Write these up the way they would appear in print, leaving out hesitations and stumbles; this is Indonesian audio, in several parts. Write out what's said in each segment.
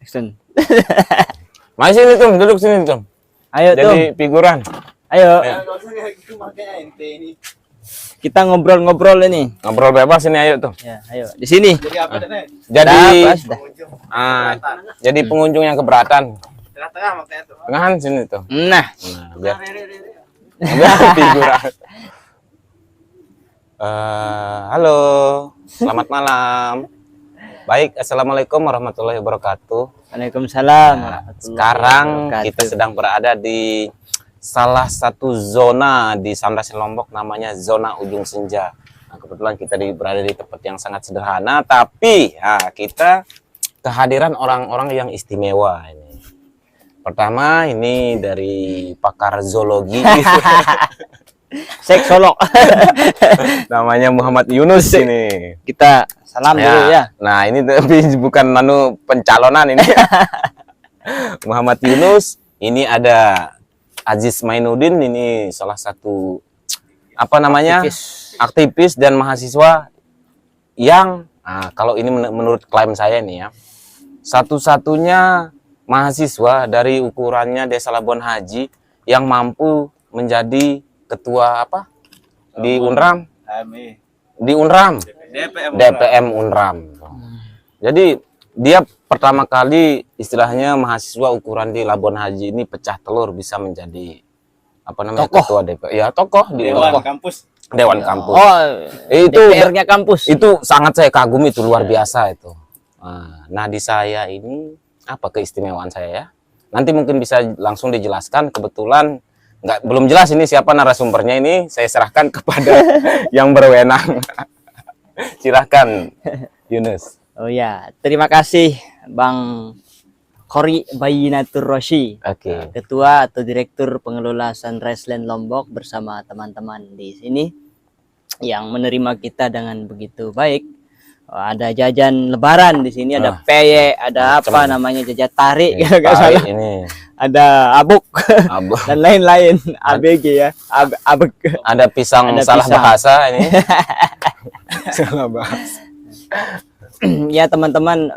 Action. Mari sini Tum, duduk sini Tum. Ayo Tum. Jadi figuran. Ayo. Kita ngobrol-ngobrol ini. Ngobrol bebas ini, ayo Tum. Ya, ayo. Di sini. Jadi Sudah. jadi pengunjung yang keberatan. Tengah-tengah makanya tuh. Tengahan sini tuh. Nah, Biar figuran. Halo, selamat malam. Baik, assalamualaikum warahmatullahi wabarakatuh. Waalaikumsalam. Sekarang kita sedang berada di salah satu zona di Sunrise Lombok, namanya zona Ujung Senja. Nah, kebetulan kita berada di tempat yang sangat sederhana, tapi kita kehadiran orang-orang yang istimewa ini. Pertama ini dari pakar zoologi, seksolog. namanya Muhammad Yunus ini. Kita salam dulu ya. Nah ini tapi bukan pencalonan ini. Muhammad Yunus, ini ada Aziz Mainuddin, ini salah satu aktivis dan mahasiswa yang kalau ini menurut klaim saya ini ya, satu-satunya mahasiswa dari ukurannya Desa Labuan Haji yang mampu menjadi ketua di UNRAM, DPM UNRAM. Jadi dia pertama kali istilahnya mahasiswa ukuran di Labuan Haji ini pecah telur bisa menjadi ketua DPM. Ya, tokoh di Dewan Kampus. Oh, itu DPR-nya kampus. Itu sangat saya kagumi, itu luar biasa itu. Nah, di saya ini apa keistimewaan saya ya? Nanti mungkin bisa langsung dijelaskan. Kebetulan belum jelas ini siapa narasumbernya, ini saya serahkan kepada yang berwenang. Silahkan Yunus. Oh ya, terima kasih Bang Khori Bayinatur Rosyi, Ketua atau Direktur Pengelola Sunrise Land Lombok bersama teman-teman di sini yang menerima kita dengan begitu baik. Ada jajan lebaran di sini, ada peye, ada namanya jajan tarik, nggak salah. Ini. Ada abuk dan lain-lain, ABG ya, abek. Ada pisang salah bahasa ini. Salah bahasa. Ya teman-teman,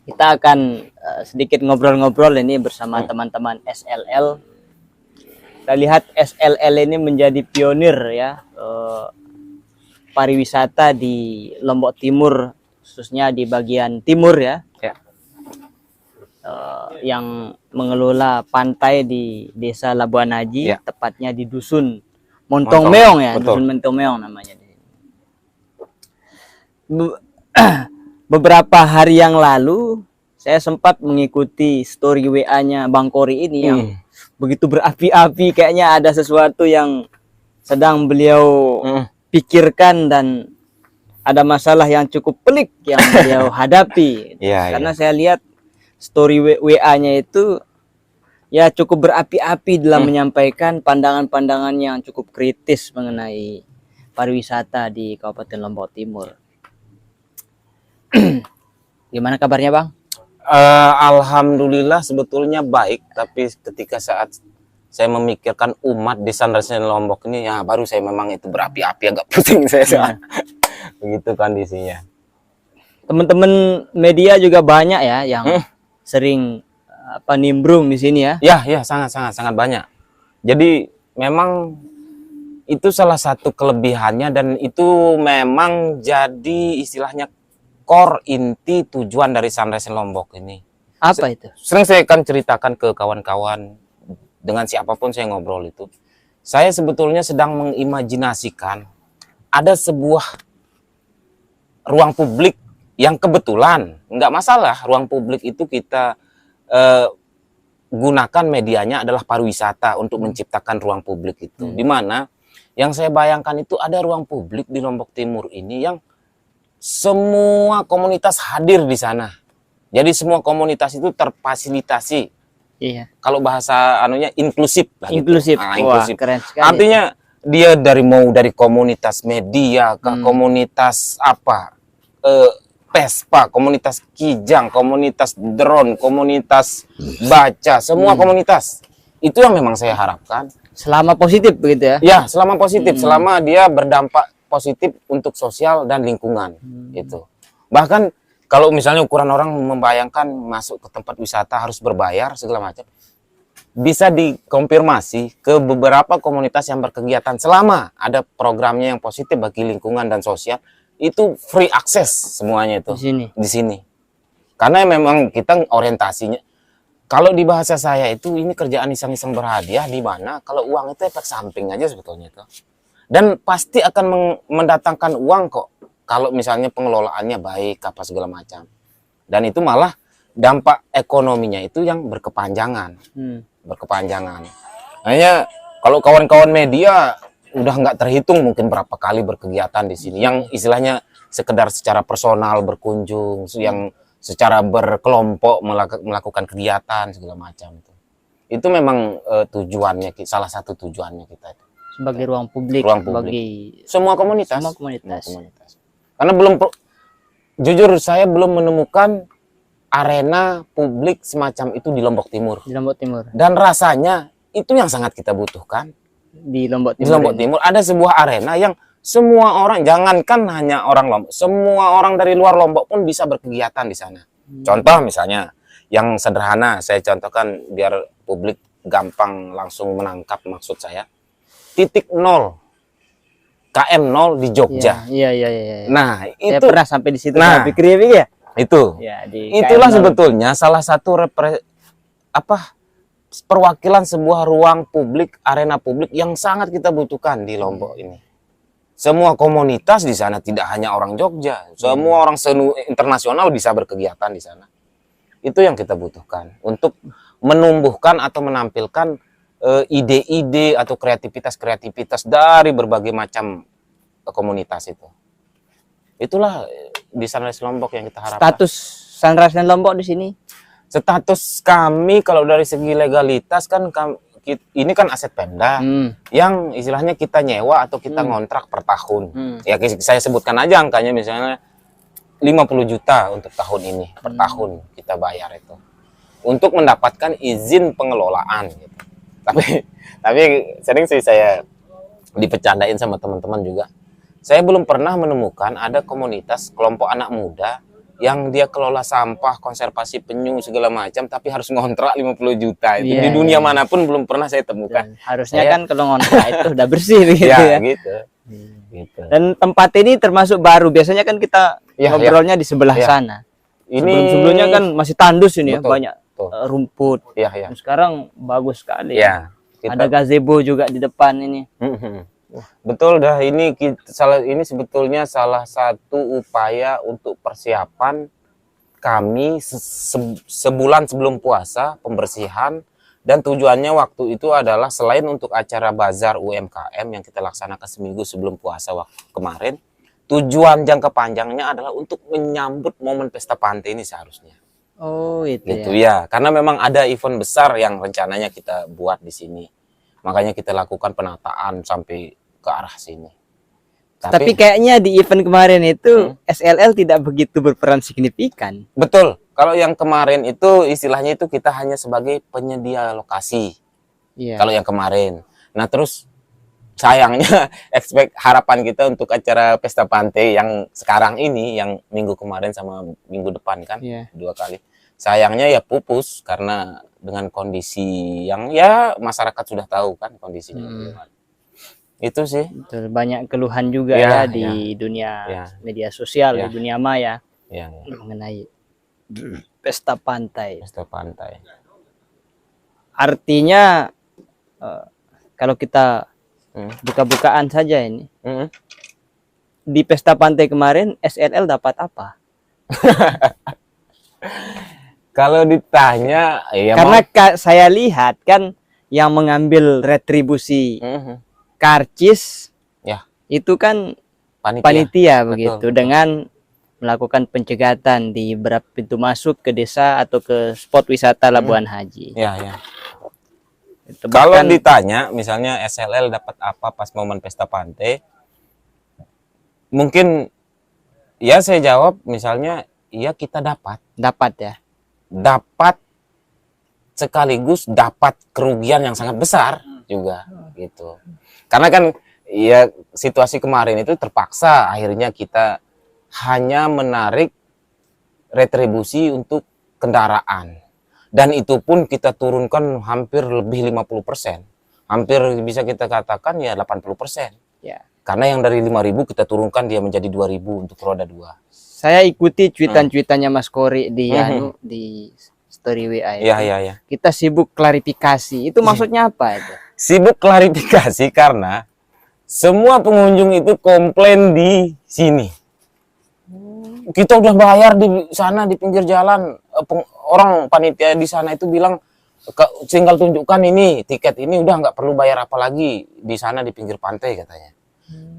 kita akan sedikit ngobrol-ngobrol ini bersama teman-teman SLL. Kita lihat SLL ini menjadi pionir ya, pariwisata di Lombok Timur, khususnya di bagian timur ya. Yang mengelola pantai di Desa Labuan Haji, tepatnya di Dusun Montong Meong ya, Dusun Montong Meong namanya. Beberapa hari yang lalu saya sempat mengikuti story WA-nya Bang Khori ini yang begitu berapi-api, kayaknya ada sesuatu yang sedang beliau pikirkan dan ada masalah yang cukup pelik yang beliau hadapi. Karena saya lihat story WA-nya itu ya cukup berapi-api dalam menyampaikan pandangan-pandangan yang cukup kritis mengenai pariwisata di Kabupaten Lombok Timur. Gimana kabarnya Bang? Alhamdulillah sebetulnya baik, tapi ketika saat saya memikirkan umat di Sunrise Lombok ini ya baru saya memang itu berapi-api, agak pusing saya. Begitu kondisinya. Teman-teman media juga banyak ya yang sering nimbrung di sini ya. Ya, sangat banyak. Jadi memang itu salah satu kelebihannya dan itu memang jadi istilahnya core inti tujuan dari Sunrise Lombok ini. Apa itu? Sering saya akan ceritakan ke kawan-kawan, dengan siapapun saya ngobrol itu. Saya sebetulnya sedang mengimajinasikan ada sebuah ruang publik yang kebetulan, nggak masalah, ruang publik itu kita gunakan medianya adalah pariwisata untuk menciptakan ruang publik itu. Dimana yang saya bayangkan itu ada ruang publik di Lombok Timur ini yang semua komunitas hadir di sana. Jadi semua komunitas itu terfasilitasi. Iya. Kalau bahasa inklusif lah. Inklusif. Gitu. Inklusif. Wah, keren sekali. Artinya dia dari komunitas media ke komunitas Vespa, komunitas kijang, komunitas drone, komunitas baca, semua komunitas. Itu yang memang saya harapkan. Selama positif begitu ya? Ya, selama positif, selama dia berdampak positif untuk sosial dan lingkungan. Itu. Bahkan kalau misalnya ukuran orang membayangkan masuk ke tempat wisata harus berbayar segala macam, bisa dikonfirmasi ke beberapa komunitas yang berkegiatan selama ada programnya yang positif bagi lingkungan dan sosial, itu free akses semuanya itu Di sini. Karena memang kita orientasinya, kalau di bahasa saya itu ini kerjaan iseng-iseng berhadiah, di mana kalau uang itu efek samping aja sebetulnya itu. Dan pasti akan mendatangkan uang kok kalau misalnya pengelolaannya baik apa segala macam. Dan itu malah dampak ekonominya itu yang berkepanjangan. Berkepanjangan. Hanya kalau kawan-kawan media udah nggak terhitung mungkin berapa kali berkegiatan di sini. Yang istilahnya sekedar secara personal berkunjung, yang secara berkelompok melakukan kegiatan segala macam itu memang tujuannya, salah satu tujuannya kita itu sebagai ruang publik bagi semua komunitas. Semua komunitas. Karena jujur saya belum menemukan arena publik semacam itu di Lombok Timur. Dan rasanya itu yang sangat kita butuhkan di Lombok Timur. Di Lombok Timur ada sebuah arena yang semua orang, jangankan hanya orang Lombok, semua orang dari luar Lombok pun bisa berkegiatan di sana. Contoh misalnya, yang sederhana saya contohkan biar publik gampang langsung menangkap maksud saya. Titik 0, KM 0 di Jogja. Iya. Nah, saya pernah sampai di situ. Nah, ya? Itu. Ya, itulah sebetulnya salah satu perwakilan sebuah ruang publik, arena publik yang sangat kita butuhkan di Lombok ini. Semua komunitas di sana, tidak hanya orang Jogja, semua orang internasional bisa berkegiatan di sana. Itu yang kita butuhkan untuk menumbuhkan atau menampilkan ide-ide atau kreativitas dari berbagai macam komunitas itu. Itulah di Sunrise Lombok yang kita harapkan. Status Sunrise Lombok di sini? Status kami kalau dari segi legalitas kan ini kan aset Pemda yang istilahnya kita nyewa atau kita ngontrak per tahun. Ya saya sebutkan aja angkanya, misalnya 50 juta untuk tahun ini, per tahun kita bayar itu untuk mendapatkan izin pengelolaan gitu. Tapi sering sih saya dipecandain sama teman-teman juga. Saya belum pernah menemukan ada komunitas kelompok anak muda yang dia kelola sampah, konservasi penyu segala macam, tapi harus ngontrak 50 juta. Itu di dunia manapun belum pernah saya temukan. Dan harusnya kan kalau ngontrak itu udah bersih gitu ya. Gitu. Dan tempat ini termasuk baru. Biasanya kan kita ngobrolnya di sebelah sana. Sebelumnya kan masih tandus ini, banyak rumput. Sekarang bagus sekali. Ada gazebo juga di depan ini. Betul dah, ini sebetulnya salah satu upaya untuk persiapan kami sebulan sebelum puasa, pembersihan, dan tujuannya waktu itu adalah selain untuk acara bazar UMKM yang kita laksanakan seminggu sebelum puasa waktu kemarin, tujuan jangka panjangnya adalah untuk menyambut momen pesta pantai ini seharusnya. Oh itu gitu ya, karena memang ada event besar yang rencananya kita buat di sini, makanya kita lakukan penataan sampai ke arah sini. Tapi kayaknya di event kemarin itu SLL tidak begitu berperan signifikan. Betul. Kalau yang kemarin itu istilahnya itu kita hanya sebagai penyedia lokasi. Kalau yang kemarin. Nah terus sayangnya harapan kita untuk acara pesta pantai yang sekarang ini, yang minggu kemarin sama minggu depan kan, 2 kali. Sayangnya ya pupus karena dengan kondisi yang ya masyarakat sudah tahu kan kondisinya. Itu sih. Betul, banyak keluhan juga ya di dunia media sosial, di dunia maya mengenai pesta pantai. Artinya kalau kita buka-bukaan saja ini, di pesta pantai kemarin SLL dapat apa? Kalau ditanya, karena saya lihat kan yang mengambil retribusi karcis itu kan panitia begitu. Betul. Dengan melakukan pencegatan di beberapa pintu masuk ke desa atau ke spot wisata Labuan Haji. Kalau ditanya misalnya SLL dapat apa pas momen pesta pantai, mungkin ya saya jawab misalnya kita dapat sekaligus dapat kerugian yang sangat besar juga gitu. Karena kan ya situasi kemarin itu terpaksa akhirnya kita hanya menarik retribusi untuk kendaraan. Dan itu pun kita turunkan hampir lebih 50%. Hampir bisa kita katakan ya 80%. Ya. Karena yang dari 5.000 kita turunkan dia menjadi 2.000 untuk roda 2. Saya ikuti cuitan-cuitannya Mas Kori di di story WA itu. Iya. Kita sibuk klarifikasi. Itu maksudnya apa itu? Sibuk klarifikasi karena semua pengunjung itu komplain di sini. Kita udah bayar di sana di pinggir jalan, orang panitia di sana itu bilang tinggal tunjukkan ini tiket ini, udah nggak perlu bayar apa lagi di sana di pinggir pantai katanya.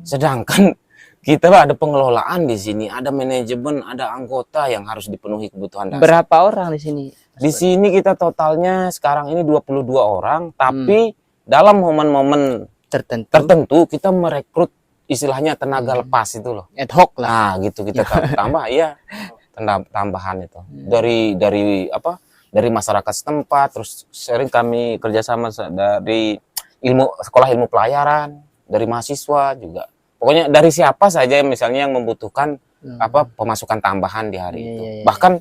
Sedangkan kita ada pengelolaan di sini, ada manajemen, ada anggota yang harus dipenuhi kebutuhan dasar. Berapa orang di sini? Di sini kita totalnya sekarang ini 22 orang, tapi dalam momen-momen tertentu kita merekrut istilahnya tenaga lepas itu loh. Ad hoc lah. Nah, gitu kita tambah ya tambahan itu. Dari apa? Dari masyarakat setempat, terus sering kami kerjasama dari sekolah ilmu pelayaran, dari mahasiswa juga. Pokoknya dari siapa saja misalnya yang membutuhkan apa pemasukan tambahan di hari itu. Bahkan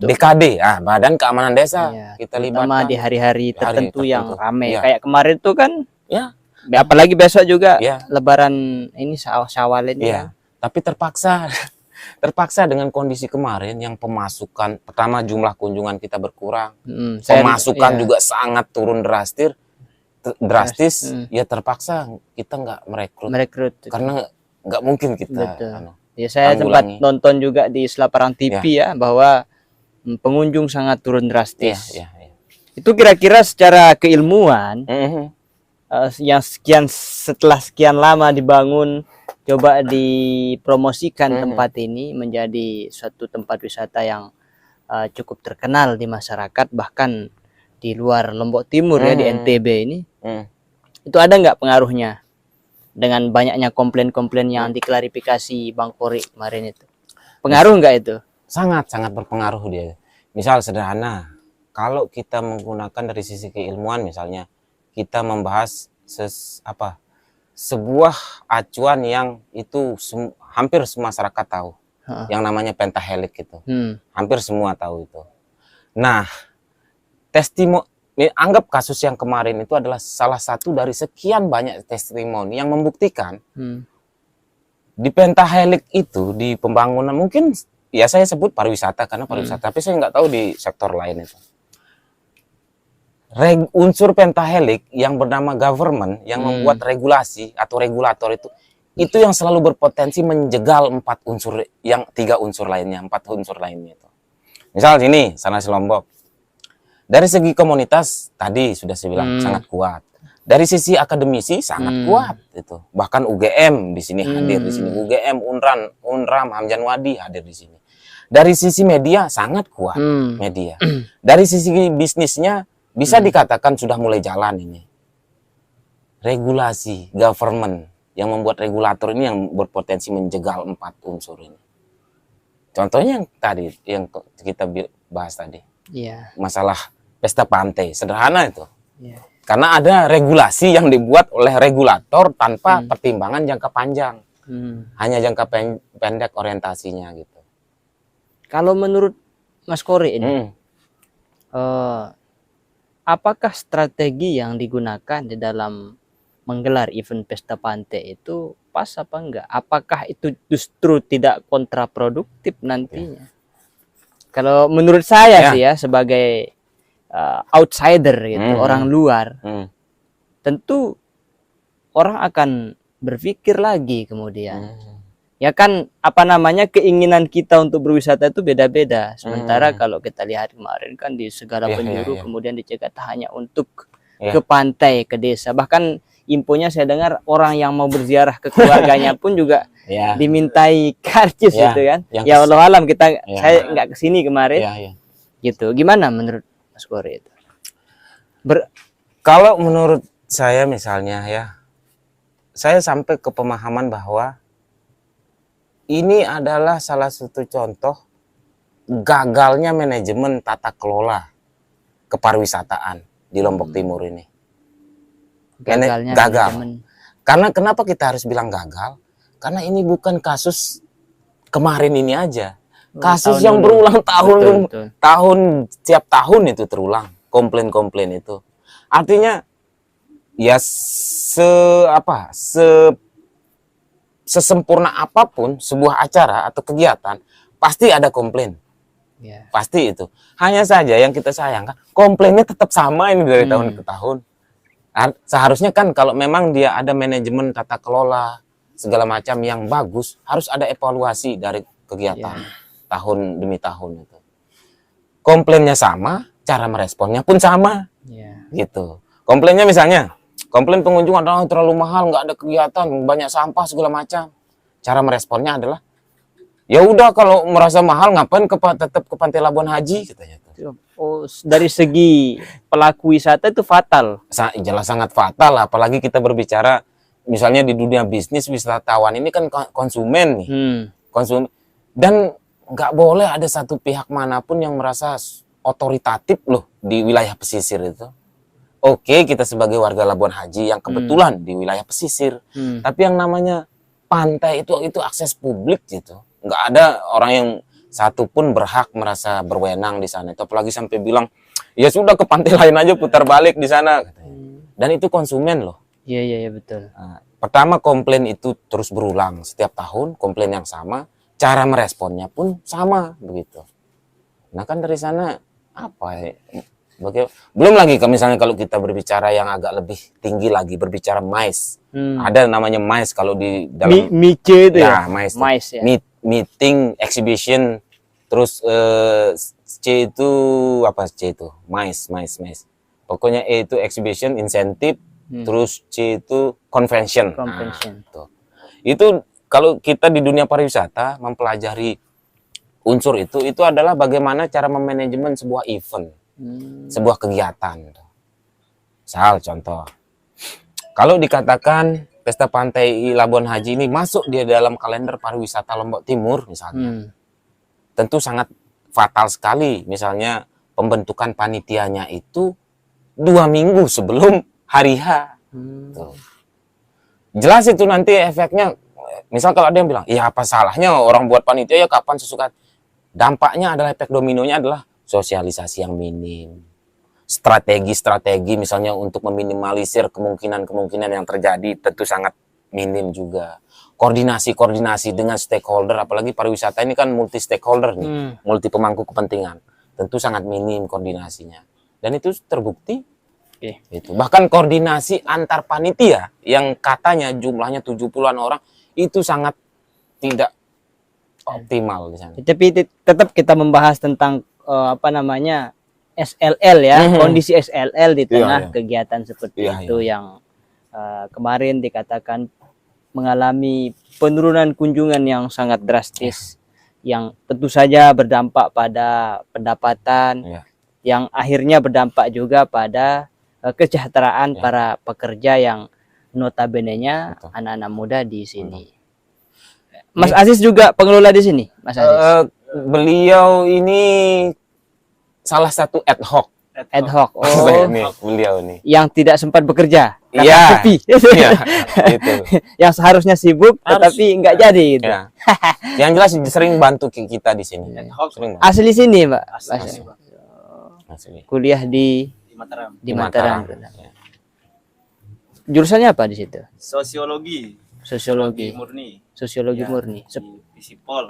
BKD, Badan Keamanan Desa kita libatkan di hari-hari tertentu yang ramai. Ya. Kayak kemarin tuh kan, ya. Apalagi besok juga Lebaran ini Syawal ini. Ya. Tapi terpaksa dengan kondisi kemarin yang pemasukan pertama jumlah kunjungan kita berkurang, pemasukan juga sangat turun drastis. Ya terpaksa kita nggak merekrut karena nggak mungkin kita. Ya saya sempat nonton juga di Selaparang TV ya bahwa pengunjung sangat turun drastis. Itu kira-kira secara keilmuan yang setelah sekian lama dibangun, coba dipromosikan tempat ini menjadi suatu tempat wisata yang cukup terkenal di masyarakat, bahkan di luar Lombok Timur ya, di NTB ini. Itu ada nggak pengaruhnya dengan banyaknya komplain-komplain yang diklarifikasi Bang Kori kemarin itu? Pengaruh nggak itu? Sangat berpengaruh dia. Misal sederhana, kalau kita menggunakan dari sisi keilmuan, misalnya kita membahas sebuah acuan yang itu hampir semua masyarakat tahu, yang namanya pentahelix itu. Hampir semua tahu itu. Nah, anggap kasus yang kemarin itu adalah salah satu dari sekian banyak testimoni yang membuktikan di pentahelix itu, di pembangunan, mungkin ya saya sebut pariwisata karena pariwisata, tapi saya nggak tahu di sektor lain itu. Unsur pentahelix yang bernama government yang membuat regulasi atau regulator itu yang selalu berpotensi menjegal 4 unsur yang 3 unsur lainnya, 4 unsur lainnya itu. Misal sini Sanasi Lombok. Dari segi komunitas tadi sudah saya bilang sangat kuat. Dari sisi akademisi sangat kuat itu. Bahkan UGM di sini hadir di sini. UGM, Unram, Hamjan Wadi hadir di sini. Dari sisi media sangat kuat media. Dari sisi bisnisnya bisa dikatakan sudah mulai jalan ini. Regulasi, government yang membuat regulator ini yang berpotensi menjegal 4 unsur ini. Contohnya yang tadi yang kita bahas tadi. Masalah pesta pantai, sederhana itu. Karena ada regulasi yang dibuat oleh regulator tanpa pertimbangan jangka panjang. Hanya jangka pendek orientasinya gitu. Kalau menurut Mas Kori ini, apakah strategi yang digunakan di dalam menggelar event pesta pantai itu pas apa enggak? Apakah itu justru tidak kontraproduktif nantinya? Kalau menurut saya sih ya, sebagai outsider gitu, orang luar, tentu orang akan berpikir lagi kemudian. Ya kan, apa namanya, keinginan kita untuk berwisata itu beda-beda. Sementara kalau kita lihat kemarin kan di segala penjuru kemudian dicegat hanya untuk ke pantai, ke desa. Bahkan infonya saya dengar orang yang mau berziarah ke keluarganya pun juga dimintai karcis gitu kan. Ya Allah alam, saya nggak kesini kemarin. Gitu. Gimana menurut Mas Kori itu? Kalau menurut saya misalnya ya, saya sampai ke pemahaman bahwa ini adalah salah satu contoh gagalnya manajemen tata kelola kepariwisataan di Lombok Timur ini. Gagal. Karena kenapa kita harus bilang gagal? Karena ini bukan kasus kemarin ini aja. Kasus tahun yang dulu. berulang tahun, Betul. tiap tahun itu terulang, komplain-komplain itu. Artinya ya sesempurna apapun sebuah acara atau kegiatan pasti ada komplain, Ya. pasti itu. Hanya saja yang kita sayangkan komplainnya tetap sama ini dari tahun ke tahun. Seharusnya kan kalau memang dia ada manajemen tata kelola segala macam yang bagus, harus ada evaluasi dari kegiatan tahun demi tahun itu. Komplainnya sama, cara meresponnya pun sama, gitu. Komplainnya misalnya, komplain pengunjung adalah terlalu mahal, nggak ada kegiatan, banyak sampah segala macam. Cara meresponnya adalah, ya udah kalau merasa mahal ngapain tetap ke Pantai Labuan Haji, katanya. Oh, dari segi pelaku wisata itu fatal. Jelas sangat fatal, apalagi kita berbicara misalnya di dunia bisnis wisatawan ini kan konsumen nih, konsumen, dan nggak boleh ada satu pihak manapun yang merasa otoritatif loh di wilayah pesisir itu. Oke, kita sebagai warga Labuan Haji yang kebetulan di wilayah pesisir, tapi yang namanya pantai itu akses publik gitu, nggak ada orang yang satu pun berhak merasa berwenang di sana. Itu apalagi sampai bilang, ya sudah ke pantai lain aja putar balik di sana. Dan itu konsumen loh. Iya betul. Nah, pertama komplain itu terus berulang setiap tahun, komplain yang sama, cara meresponnya pun sama begitu. Nah kan dari sana apa ya? Belum lagi misalnya kalau kita berbicara yang agak lebih tinggi lagi, berbicara MICE. Ada namanya MICE kalau di dalam MICE itu ya. MICE ya. Meeting, exhibition, terus C itu apa C itu? MICE. Pokoknya E itu exhibition, incentive, terus C itu convention. Nah, itu kalau kita di dunia pariwisata mempelajari unsur itu adalah bagaimana cara memanajemen sebuah event, sebuah kegiatan. Misal contoh, kalau dikatakan Pesta Pantai Labuan Haji ini masuk di dalam kalender pariwisata Lombok Timur misalnya, tentu sangat fatal sekali. Misalnya pembentukan panitianya itu 2 minggu sebelum hari H. Tuh. Jelas itu nanti efeknya. Misal kalau ada yang bilang, ya apa salahnya orang buat panitia ya kapan sesuka. Dampaknya adalah efek dominonya adalah sosialisasi yang minim. Strategi misalnya untuk meminimalisir kemungkinan yang terjadi tentu sangat minim juga. Koordinasi dengan stakeholder, apalagi pariwisata ini kan multi stakeholder nih, multi pemangku kepentingan, tentu sangat minim koordinasinya. Dan itu terbukti. Itu. Bahkan koordinasi antar panitia yang katanya jumlahnya 70-an orang itu sangat tidak optimal di sana. Tapi tetap kita membahas tentang SLL ya, kondisi SLL di tengah kegiatan seperti itu yang kemarin dikatakan mengalami penurunan kunjungan yang sangat drastis, yang tentu saja berdampak pada pendapatan, yang akhirnya berdampak juga pada kesejahteraan para pekerja yang notabene-nya anak-anak muda di sini. Mas Aziz juga pengelola di sini, Mas Aziz. Beliau ini salah satu ad hoc. Oh, beliau nih. Yang tidak sempat bekerja, karena sepi. Gitu. Yang seharusnya sibuk, tetapi nggak jadi. Gitu. Ya. Yang jelas sering bantu kita di sini. Asli sini, Mbak. Asli. Kuliah di Mataram. Di Mataram. Jurusannya apa di situ? Sosiologi murni. Sosiologi murni. Di Sipol.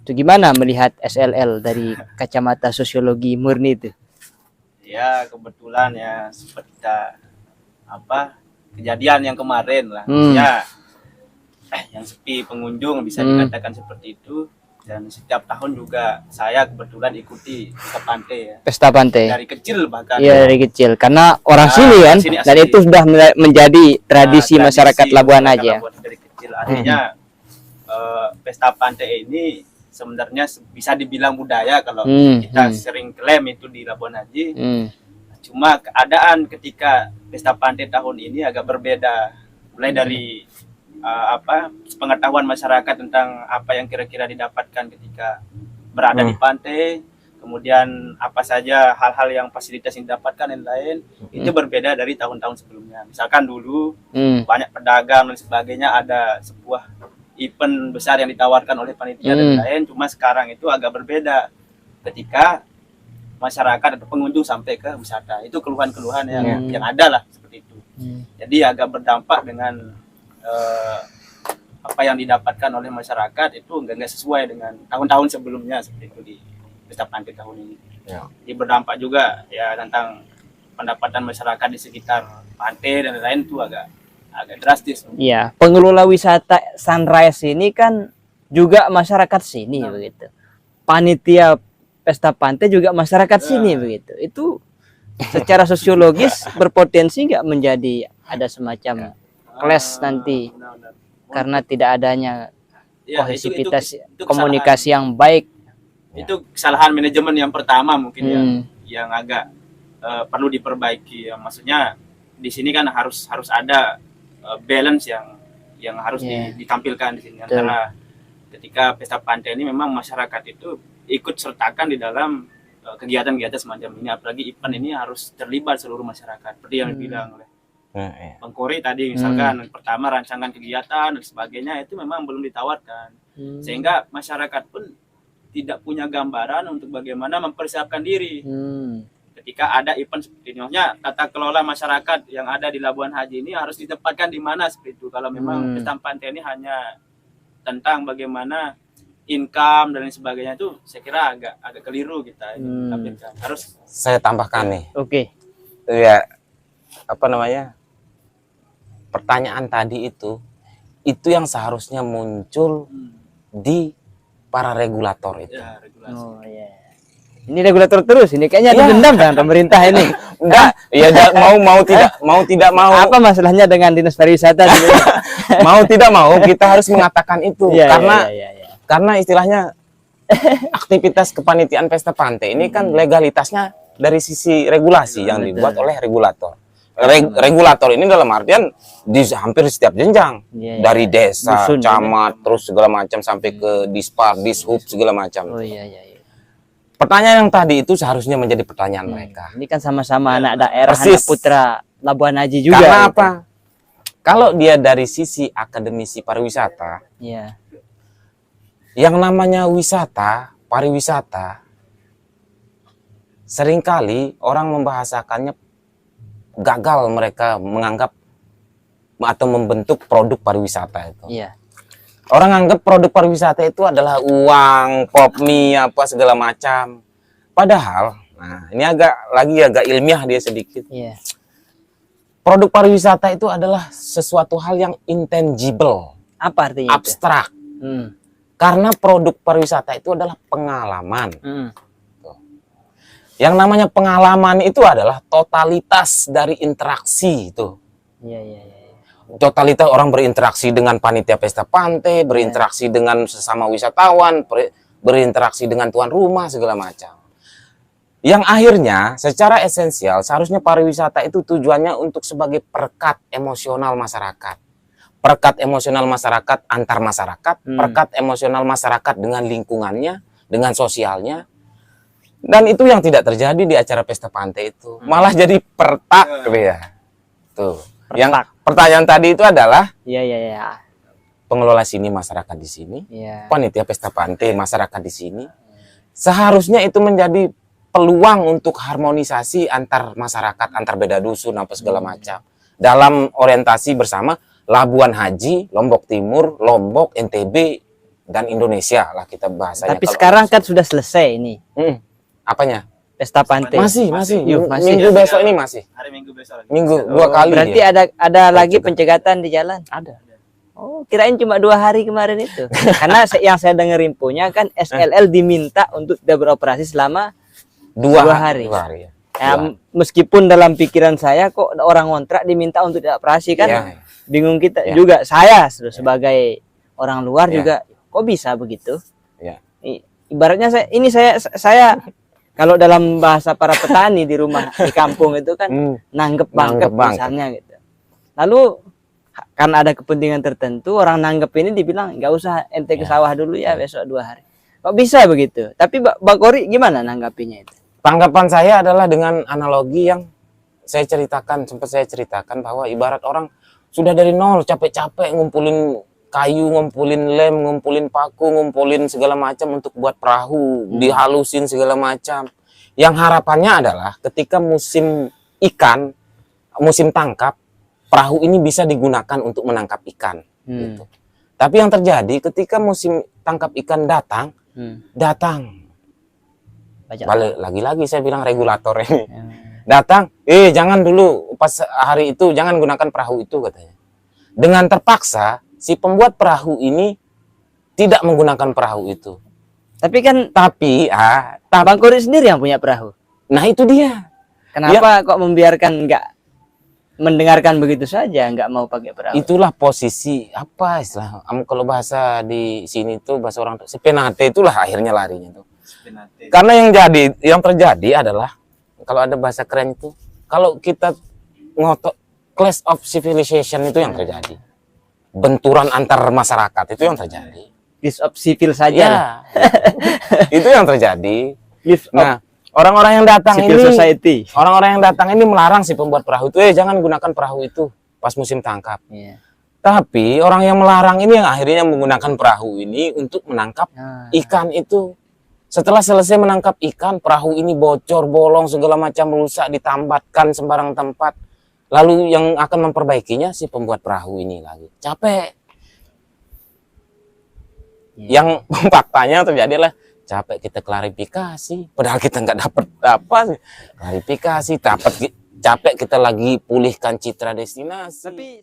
Itu gimana melihat SLL dari kacamata sosiologi murni itu? Ya kebetulan ya seperti kejadian yang kemarin lah. Ya yang sepi pengunjung bisa dikatakan seperti itu. Dan setiap tahun juga saya kebetulan ikuti pesta pantai ya. Pesta pantai. Dari kecil bahkan. Iya dari kecil. Karena orang sini kan. Dan itu sudah menjadi tradisi masyarakat Labuan Haji ya. Dari kecil artinya pesta pantai ini sebenarnya bisa dibilang budaya kalau kita sering klaim itu di Labuan Haji. Cuma keadaan ketika pesta pantai tahun ini agak berbeda. Mulai dari pengetahuan masyarakat tentang apa yang kira-kira didapatkan ketika berada di pantai, kemudian apa saja hal-hal yang fasilitas yang didapatkan dan lain itu berbeda dari tahun-tahun sebelumnya. Misalkan dulu banyak pedagang dan sebagainya, ada sebuah event besar yang ditawarkan oleh panitia dan lain. Cuma sekarang itu agak berbeda ketika masyarakat atau pengunjung sampai ke wisata. Itu keluhan-keluhan yang ada lah seperti itu. Jadi agak berdampak dengan apa yang didapatkan oleh masyarakat itu enggak sesuai dengan tahun-tahun sebelumnya seperti itu di Pesta Pantai tahun ini. Jadi berdampak juga ya tentang pendapatan masyarakat di sekitar pantai dan lain-lain itu agak drastis. Iya, pengelola wisata Sunrise ini kan juga masyarakat sini begitu. Panitia Pesta Pantai juga masyarakat sini begitu. Itu secara sosiologis berpotensi nggak menjadi ada semacam clash nanti karena tidak adanya kohesivitas itu komunikasi yang baik. Itu kesalahan manajemen yang pertama mungkin yang agak perlu diperbaiki. Maksudnya di sini kan harus ada balance yang harus ditampilkan di sini antara ketika Pesta Pantai ini memang masyarakat itu ikut sertakan di dalam kegiatan-kegiatan semacam ini, apalagi event ini harus terlibat seluruh masyarakat seperti yang dibilang oleh Bang Kori tadi, misalkan pertama rancangan kegiatan dan sebagainya itu memang belum ditawarkan sehingga masyarakat pun tidak punya gambaran untuk bagaimana mempersiapkan diri ketika ada event seperti ini. Maksudnya tata kelola masyarakat yang ada di Labuan Haji ini harus ditempatkan di mana seperti itu. Kalau memang Pesta Pantai ini hanya tentang bagaimana income dan lain sebagainya, itu saya kira agak keliru kita tampilkan. Harus saya tambahkan nih. Oke. Ya, apa namanya? Pertanyaan tadi itu yang seharusnya muncul di para regulator itu. ya, regulasi. Oh iya. Ini regulator terus ini kayaknya ada dendam dengan pemerintah ini. Enggak, ya mau tidak mau. Apa masalahnya dengan Dinas Pariwisata? Mau tidak mau kita harus mengatakan itu karena karena istilahnya aktivitas kepanitiaan Pesta Pantai ini kan legalitasnya dari sisi regulasi yang dibuat oleh regulator. Regulator ini dalam artian di hampir setiap jenjang dari desa, dusun, camat, terus segala macam sampai ke Dispar, Dishub segala macam. Oh iya. Pertanyaan yang tadi itu seharusnya menjadi pertanyaan mereka. Ini kan sama-sama anak daerah, Persis. anak putra Labuan Haji juga. Karena gitu. apa? Kalau dia dari sisi akademisi pariwisata, Iya. yang namanya wisata, pariwisata, seringkali orang membahasakannya gagal mereka menganggap atau membentuk produk pariwisata itu. Iya. Orang anggap produk pariwisata itu adalah uang, pop mie, apa segala macam. Padahal, nah ini agak ilmiah dia sedikit. Iya. Produk pariwisata itu adalah sesuatu hal yang intangible, Apa artinya itu? abstrak. Karena produk pariwisata itu adalah pengalaman. Yang namanya pengalaman itu adalah totalitas dari interaksi itu. Iya. Totalitas orang berinteraksi dengan panitia Pesta Pantai, berinteraksi dengan sesama wisatawan, berinteraksi dengan tuan rumah segala macam. Yang akhirnya secara esensial seharusnya pariwisata itu tujuannya untuk sebagai perekat emosional masyarakat. Perekat emosional masyarakat antar masyarakat, perekat emosional masyarakat dengan lingkungannya, dengan sosialnya. Dan itu yang tidak terjadi di acara Pesta Pantai itu. Malah jadi pertak gitu ya. Tuh. Yang pertanyaan tadi itu adalah Iya. pengelola sini masyarakat di sini, Iya. panitia Pesta Pantai masyarakat di sini. Seharusnya itu menjadi peluang untuk harmonisasi antar masyarakat, antar beda dusun apa segala macam. Dalam orientasi bersama Labuan Haji, Lombok Timur, Lombok, NTB, dan Indonesia lah kita bahasanya. Tapi sekarang kan sudah selesai ini apanya? Pesta Pantai. Masih. Masih. Minggu besok ini masih. Hari Minggu besok lagi. Minggu 2 kali. Berarti dia. ada lagi pencegatan di jalan. Ada. Oh, kirain cuma 2 hari kemarin itu. Karena yang saya dengar infonya kan SLL diminta untuk tidak beroperasi selama 2 hari. 2 hari ya. Meskipun dalam pikiran saya kok orang kontrak diminta untuk tidak operasi kan. Iya. Bingung kita juga saya sebagai orang luar juga kok bisa begitu? Ya. Ibaratnya saya kalau dalam bahasa para petani di rumah di kampung itu kan nanggep bangkep misalnya gitu. Lalu karena ada kepentingan tertentu orang nanggep ini dibilang nggak usah ente ke sawah dulu ya besok 2 hari. Kok bisa begitu? Tapi Bang Kori gimana nanggapinya itu? Tanggapan saya adalah dengan analogi yang sempat saya ceritakan bahwa ibarat orang sudah dari nol capek-capek ngumpulin kayu, ngumpulin lem, ngumpulin paku, ngumpulin segala macam untuk buat perahu, dihalusin segala macam. Yang harapannya adalah ketika musim ikan, musim tangkap, perahu ini bisa digunakan untuk menangkap ikan. Gitu. Tapi yang terjadi ketika musim tangkap ikan datang, balik lagi-lagi saya bilang regulator ini. Datang, jangan dulu pas hari itu jangan gunakan perahu itu katanya. Dengan terpaksa si pembuat perahu ini tidak menggunakan perahu itu. Tapi Bang Kori sendiri yang punya perahu. Nah itu dia. Kenapa kok membiarkan nggak mendengarkan begitu saja, nggak mau pakai perahu? Itulah posisi apa istilah kalau bahasa di sini tuh bahasa orang sepenate, itulah akhirnya larinya tuh. Karena yang terjadi adalah kalau ada bahasa keren itu, kalau kita ngotot clash of civilization itu yang terjadi. Benturan antar masyarakat itu yang terjadi. Clash of civil saja. Ya, itu yang terjadi. Nah, orang-orang yang datang civil society. Orang-orang yang datang ini melarang si pembuat perahu itu, jangan gunakan perahu itu pas musim tangkap. Tapi orang yang melarang ini yang akhirnya menggunakan perahu ini untuk menangkap ikan itu. Setelah selesai menangkap ikan, perahu ini bocor, bolong, segala macam rusak, ditambatkan sembarang tempat. Lalu yang akan memperbaikinya si pembuat perahu ini lagi. Capek. Yang faktanya terjadi adalah capek kita klarifikasi. Padahal kita nggak dapat apa sih. Klarifikasi, capek kita lagi pulihkan citra destinasi.